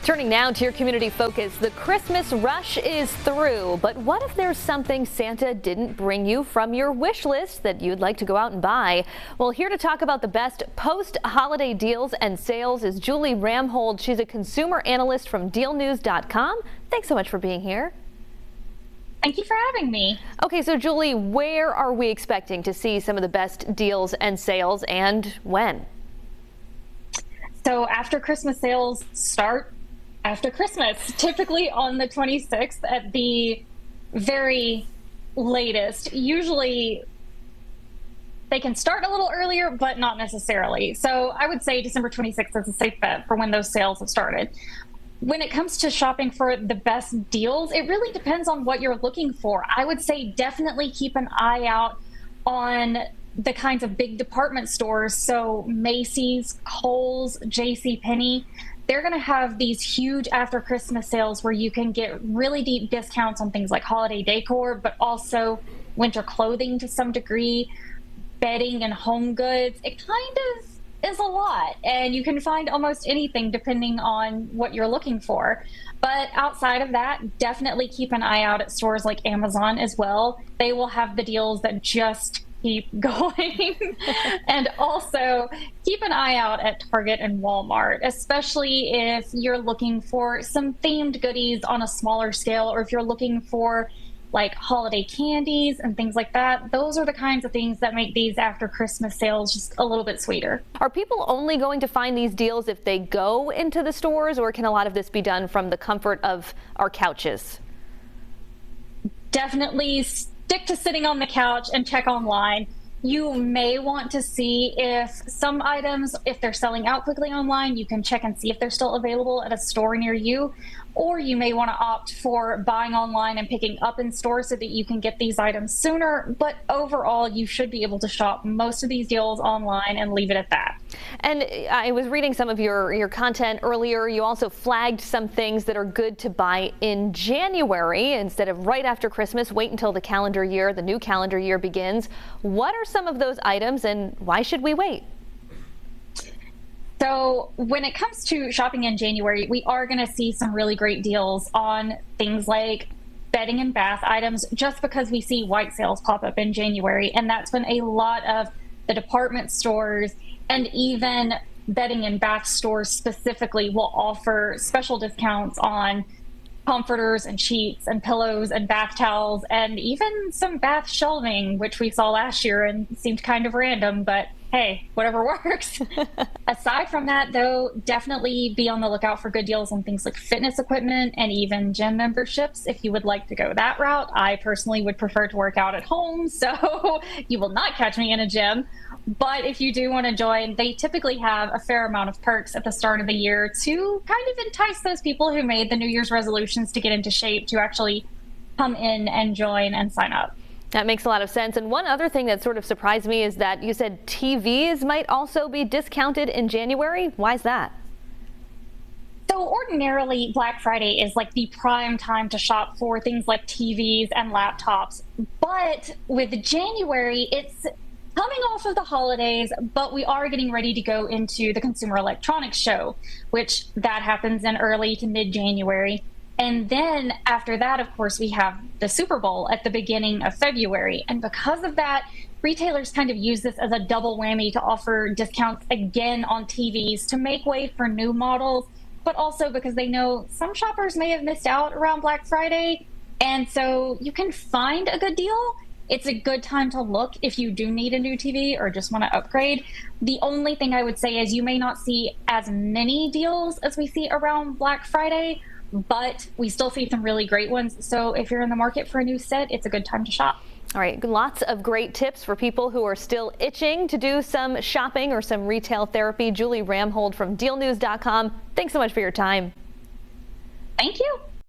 Turning now to your community focus, the Christmas rush is through, but what if there's something Santa didn't bring you from your wish list that you'd like to go out and buy? Well, here to talk about the best post-holiday deals and sales is Julie Ramhold. She's a consumer analyst from dealnews.com. Thanks so much for being here. Thank you for having me. Okay, so Julie, where are we expecting to see some of the best deals and sales, and when? So after Christmas sales start after Christmas, typically on the 26th at the very latest. Usually they can start a little earlier, but not necessarily. So I would say December 26th is a safe bet for when those sales have started. When it comes to shopping for the best deals, it really depends on what you're looking for. I would say definitely keep an eye out on the kinds of big department stores. So Macy's, Kohl's, JCPenney, they're going to have these huge after Christmas sales where you can get really deep discounts on things like holiday decor, but also winter clothing to some degree, bedding and home goods. It kind of is a lot, and you can find almost anything depending on what you're looking for. But outside of that, definitely keep an eye out at stores like Amazon as well. They will have the deals that just keep going. And also keep an eye out at Target and Walmart, especially if you're looking for some themed goodies on a smaller scale, or if you're looking for like holiday candies and things like that. Those are the kinds of things that make these after Christmas sales just a little bit sweeter. Are people only going to find these deals if they go into the stores, or can a lot of this be done from the comfort of our couches? Definitely stick to sitting on the couch and check online. You may want to see if some items, if they're selling out quickly online, you can check and see if they're still available at a store near you. Or you may want to opt for buying online and picking up in stores so that you can get these items sooner. But overall, you should be able to shop most of these deals online and leave it at that. And I was reading some of your content earlier. You also flagged some things that are good to buy in January instead of right after Christmas. Wait until the calendar year, the new calendar year begins. What are some of those items, and why should we wait? So when it comes to shopping in January, we are going to see some really great deals on things like bedding and bath items, just because we see white sales pop up in January. And that's when a lot of the department stores and even bedding and bath stores specifically will offer special discounts on comforters and sheets and pillows and bath towels and even some bath shelving, which we saw last year and seemed kind of random, but hey, whatever works. Aside from that, though, definitely be on the lookout for good deals on things like fitness equipment and even gym memberships if you would like to go that route. I personally would prefer to work out at home, so you will not catch me in a gym. But if you do want to join, they typically have a fair amount of perks at the start of the year to kind of entice those people who made the New Year's resolutions to get into shape to actually come in and join and sign up. That makes a lot of sense. And one other thing that sort of surprised me is that you said TVs might also be discounted in January. Why is that? So ordinarily, Black Friday is like the prime time to shop for things like TVs and laptops. But with January, it's coming off of the holidays, but we are getting ready to go into the Consumer Electronics Show, which that happens in early to mid-January. And then after that, of course, we have the Super Bowl at the beginning of February. And because of that, retailers kind of use this as a double whammy to offer discounts again on TVs to make way for new models, but also because they know some shoppers may have missed out around Black Friday. And so you can find a good deal. It's a good time to look if you do need a new TV or just want to upgrade. The only thing I would say is you may not see as many deals as we see around Black Friday, but we still see some really great ones. So if you're in the market for a new set, it's a good time to shop. All right, lots of great tips for people who are still itching to do some shopping or some retail therapy. Julie Ramhold from dealnews.com. Thanks so much for your time. Thank you.